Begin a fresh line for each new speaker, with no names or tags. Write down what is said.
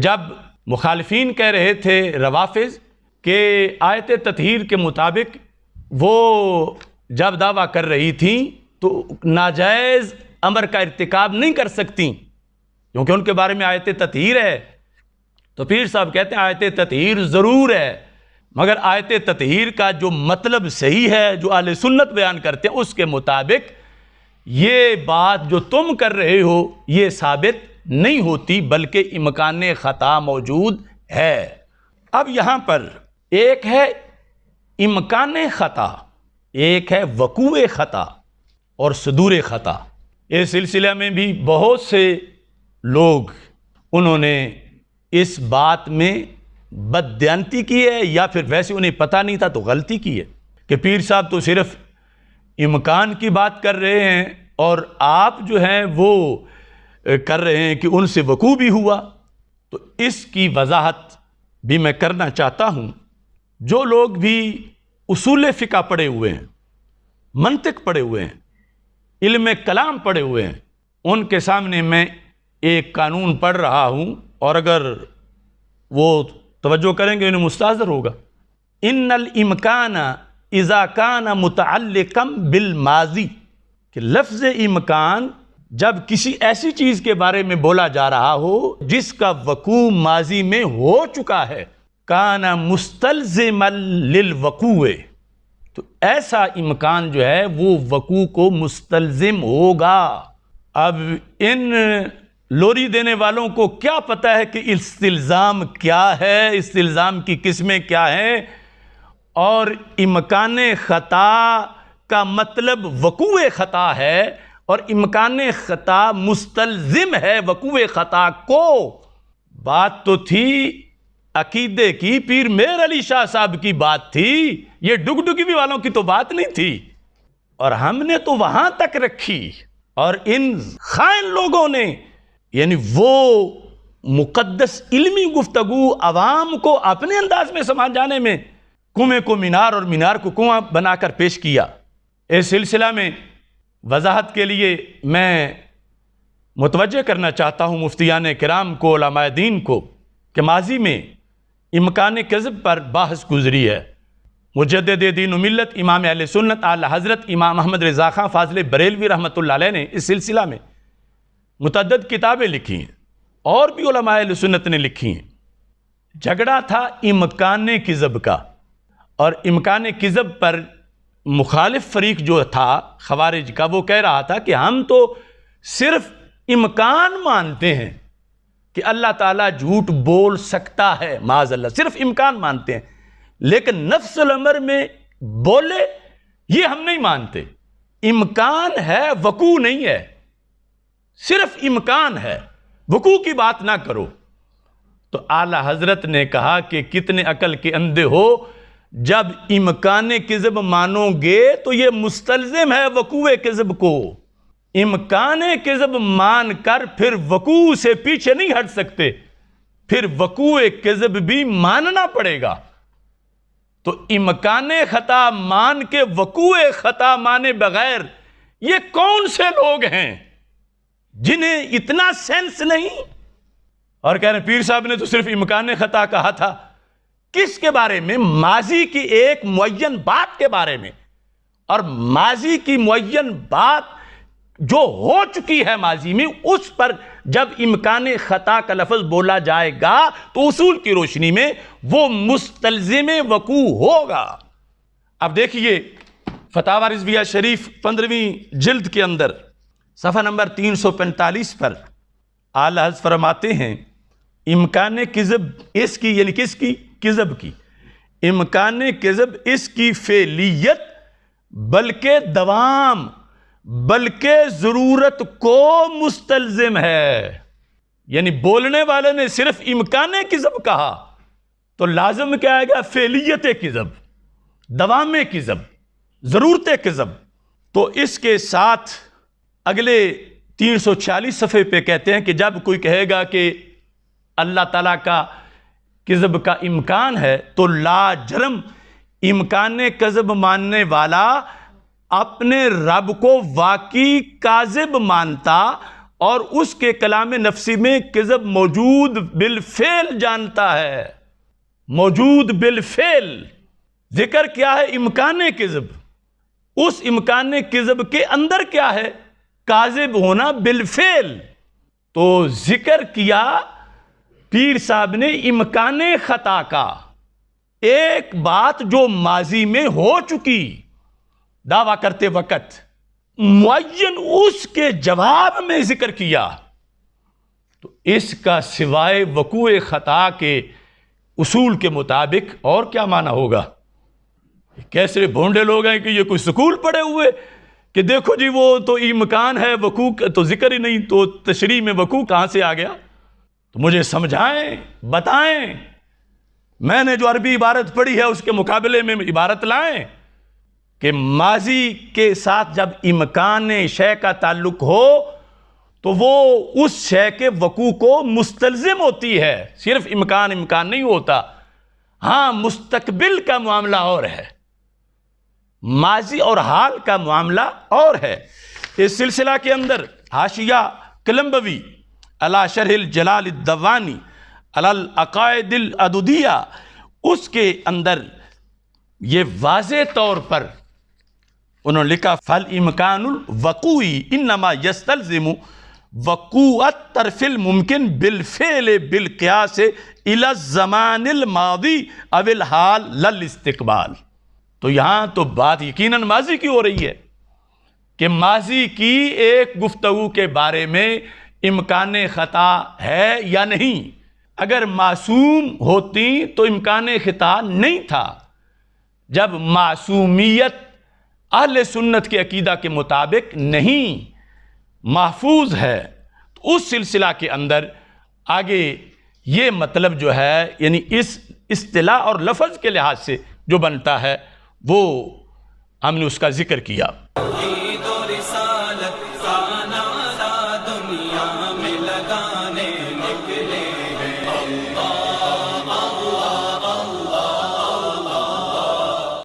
جب مخالفین کہہ رہے تھے روافض کہ آیت تطہیر کے مطابق وہ جب دعویٰ کر رہی تھیں تو ناجائز امر کا ارتکاب نہیں کر سکتیں کیونکہ ان کے بارے میں آیت تطہیر ہے، تو پیر صاحب کہتے ہیں آیت تطہیر ضرور ہے، مگر آیت تطہیر کا جو مطلب صحیح ہے جو اہل سنت بیان کرتے ہیں اس کے مطابق یہ بات جو تم کر رہے ہو یہ ثابت نہیں ہوتی بلکہ امکان خطا موجود ہے۔ اب یہاں پر ایک ہے امکان خطا، ایک ہے وقوع خطا اور صدور خطا۔ اس سلسلہ میں بھی بہت سے لوگ انہوں نے اس بات میں بددیانتی کی ہے یا پھر ویسے انہیں پتہ نہیں تھا تو غلطی کی ہے کہ پیر صاحب تو صرف امکان کی بات کر رہے ہیں اور آپ جو ہیں وہ کر رہے ہیں کہ ان سے وقوع بھی ہوا۔ تو اس کی وضاحت بھی میں کرنا چاہتا ہوں۔ جو لوگ بھی اصول فقہ پڑھے ہوئے ہیں، منطق پڑھے ہوئے ہیں، علم کلام پڑھے ہوئے ہیں، ان کے سامنے میں ایک قانون پڑھ رہا ہوں اور اگر وہ توجہ کریں گے انہیں مستحضر ہوگا۔ ان الامکان اذا کان متعلقا بالماضی، کہ لفظ امکان جب کسی ایسی چیز کے بارے میں بولا جا رہا ہو جس کا وقوع ماضی میں ہو چکا ہے، کان مستلزما للوقوع، تو ایسا امکان جو ہے وہ وقوع کو مستلزم ہوگا۔ اب ان لوری دینے والوں کو کیا پتہ ہے کہ استلزام کیا ہے، استلزام کی قسمیں کیا ہیں، اور امکان خطا کا مطلب وقوع خطا ہے اور امکان خطا مستلزم ہے وقوع خطا کو۔ بات تو تھی عقیدے کی، پیر مہر علی شاہ صاحب کی بات تھی، یہ ڈگڈگی والوں کی تو بات نہیں تھی، اور ہم نے تو وہاں تک رکھی، اور ان خائن لوگوں نے یعنی وہ مقدس علمی گفتگو عوام کو اپنے انداز میں سمجھ جانے میں کنویں کو مینار اور مینار کو کنواں بنا کر پیش کیا۔ اس سلسلہ میں وضاحت کے لیے میں متوجہ کرنا چاہتا ہوں مفتیان کرام کو، علماء دین کو، کہ ماضی میں امکان کذب پر بحث گزری ہے۔ مجدد دین و ملت امام اہل سنت اعلی حضرت امام احمد رضا خان فاضل بریلوی رحمۃ اللہ علیہ نے اس سلسلہ میں متعدد کتابیں لکھی ہیں اور بھی علماء اہل سنت نے لکھی ہیں۔ جھگڑا تھا امکان کذب کا، اور امکان کذب پر مخالف فریق جو تھا خوارج کا وہ کہہ رہا تھا کہ ہم تو صرف امکان مانتے ہیں کہ اللہ تعالیٰ جھوٹ بول سکتا ہے، معاذ اللہ، صرف امکان مانتے ہیں، لیکن نفس الامر میں بولے یہ ہم نہیں مانتے۔ امکان ہے، وقوع نہیں ہے، صرف امکان ہے، وقوع کی بات نہ کرو۔ تو اعلی حضرت نے کہا کہ کتنے عقل کے اندھے ہو، جب امکان کذب مانو گے تو یہ مستلزم ہے وقوع کذب کو، امکان کذب مان کر پھر وقوع سے پیچھے نہیں ہٹ سکتے، پھر وقوع کذب بھی ماننا پڑے گا۔ تو امکان خطا مان کے وقوع خطا مانے بغیر یہ کون سے لوگ ہیں جنہیں اتنا سینس نہیں؟ اور کہہ رہے ہیں پیر صاحب نے تو صرف امکان خطا کہا تھا، کس کے بارے میں؟ ماضی کی ایک معین بات کے بارے میں، اور ماضی کی معین بات جو ہو چکی ہے ماضی میں اس پر جب امکان خطا کا لفظ بولا جائے گا تو اصول کی روشنی میں وہ مستلزم وقوع ہوگا۔ اب دیکھیے فتاوی رضویہ شریف 15ویں جلد کے اندر صفحہ نمبر 345 پر اعلی حضرت فرماتے ہیں امکان کذب اس کی، یعنی کس کی؟ کذب کی۔ امکان کذب اس کی فعلیت بلکہ دوام بلکہ ضرورت کو مستلزم ہے، یعنی بولنے والے نے صرف امکان کذب کہا تو لازم کیا آئے گا؟ فعلیت کذب، دوام کذب، ضرورت کذب۔ تو اس کے ساتھ اگلے 346 صفحے پہ کہتے ہیں کہ جب کوئی کہے گا کہ اللہ تعالیٰ کا کذب کا امکان ہے تو لا جرم امکان کذب ماننے والا اپنے رب کو واقعی کاذب مانتا اور اس کے کلام نفسی میں کذب موجود بالفعل جانتا ہے، موجود بالفعل۔ ذکر کیا ہے؟ امکان کذب۔ اس امکان کذب کے اندر کیا ہے؟ کاذب ہونا بالفعل۔ تو ذکر کیا پیر صاحب نے امکان خطا کا، ایک بات جو ماضی میں ہو چکی دعویٰ کرتے وقت، معین اس کے جواب میں ذکر کیا، تو اس کا سوائے وقوع خطا کے اصول کے مطابق اور کیا معنی ہوگا؟ کیسے بھونڈے لوگ ہیں کہ یہ کوئی سکول پڑے ہوئے کہ دیکھو جی وہ تو امکان ہے، وقوع تو ذکر ہی نہیں، تو تشریح میں وقوع کہاں سے آ گیا؟ تو مجھے سمجھائیں، بتائیں، میں نے جو عربی عبارت پڑھی ہے اس کے مقابلے میں عبارت لائیں کہ ماضی کے ساتھ جب امکان شے کا تعلق ہو تو وہ اس شے کے وقوع کو مستلزم ہوتی ہے، صرف امکان نہیں ہوتا۔ ہاں مستقبل کا معاملہ اور ہے، ماضی اور حال کا معاملہ اور ہے۔ اس سلسلہ کے اندر حاشیہ قلمبوی علی شرح الجلال الدوانی علی العقائد العدودیہ، اس کے اندر یہ واضح طور پر انہوں نے لکھا فالامکان الوقوعی انما یستلزم وقوع الطرف الممکن بالفعل بالقیاس الی الزمان الماضی او الحال للاستقبال۔ تو یہاں تو بات یقیناً ماضی کی ہو رہی ہے کہ ماضی کی ایک گفتگو کے بارے میں امکان خطا ہے یا نہیں۔ اگر معصوم ہوتی تو امکان خطا نہیں تھا۔ جب معصومیت اہل سنت کے عقیدہ کے مطابق نہیں، محفوظ ہے، تو اس سلسلہ کے اندر آگے یہ مطلب جو ہے یعنی اس اصطلاح اور لفظ کے لحاظ سے جو بنتا ہے وہ ہم نے اس کا ذکر کیا۔
دنیا میں لگانے نکلے ہیں اللہ